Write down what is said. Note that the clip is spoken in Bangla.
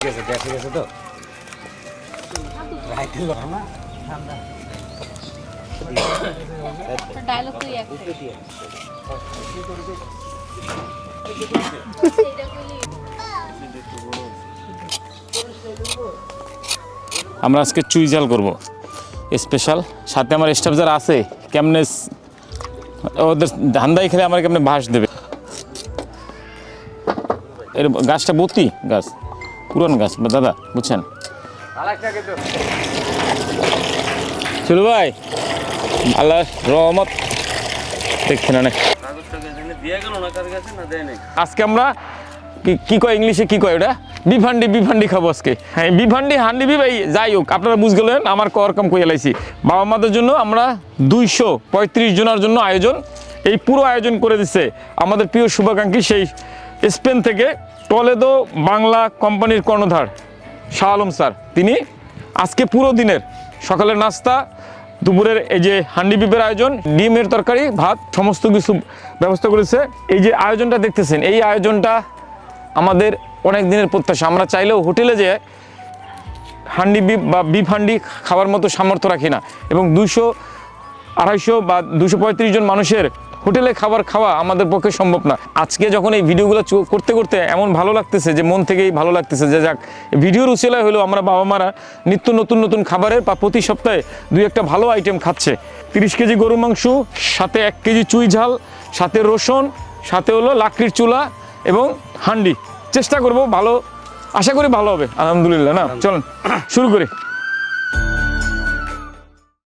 তো ডায়লগ তুই একটাই আমরা আজকে চুই জাল করবো স্পেশাল। সাথে আমার স্টাফ যারা আছে কেমনে ওদের ধান্দাই খেলে আমার কেমনে বাঁশ দেবে। এর গাছটা বতি গাছ, পুরান গাছ দাদা, বুঝছেন? চলো ভাই, আল্লাহ রহমত দেখছেন অনেক। আজকে আমরা কি কয় ইংলিশে কি কয় ওটা, বিফান্ডি খাবো আজকে। হ্যাঁ বিফান্ডি হান্ডি ভাই, যাই হোক আপনারা বুঝ গেলেন আমার কম কই এলাইছি। বাবা মাদের জন্য আমরা 235 জনের জন্য আয়োজন, এই পুরো আয়োজন করে দিচ্ছে আমাদের প্রিয় শুভাকাঙ্ক্ষী সেই স্পেন থেকে টলেদো বাংলা কোম্পানির কর্ণধার শাহ আলম স্যার। তিনি আজকে পুরো দিনের সকালের নাস্তা, দুপুরের এই যে হান্ডি বিপের আয়োজন, ডিমের তরকারি, ভাত, সমস্ত কিছু ব্যবস্থা করেছে। এই যে আয়োজনটা দেখতেছেন, এই আয়োজনটা আমাদের অনেক দিনের প্রত্যাশা। আমরা চাইলেও হোটেলে যে হান্ডি বিপ বা বিফ হান্ডি খাওয়ার মতো সামর্থ্য রাখি না, এবং 200, 250 বা 235 জন মানুষের হোটেলে খাবার খাওয়া আমাদের পক্ষে সম্ভব না। আজকে যখন এই ভিডিওগুলো করতে করতে এমন ভালো লাগতেছে যে মন থেকেই ভালো লাগতেছে যে যাক, ভিডিওর উচিলায় হলেও আমরা বাবা মারা নিত্য নতুন খাবারের বা প্রতি সপ্তাহে 2-1টা ভালো আইটেম খাচ্ছে। 30 কেজি গরু মাংস, সাথে 1 কেজি চুই ঝাল, সাথে রসুন, সাথে হলো লাকড়ির চুলা এবং হান্ডি। চেষ্টা করব ভালো, আশা করি ভালো হবে আলহামদুলিল্লাহ। না চলুন শুরু করি।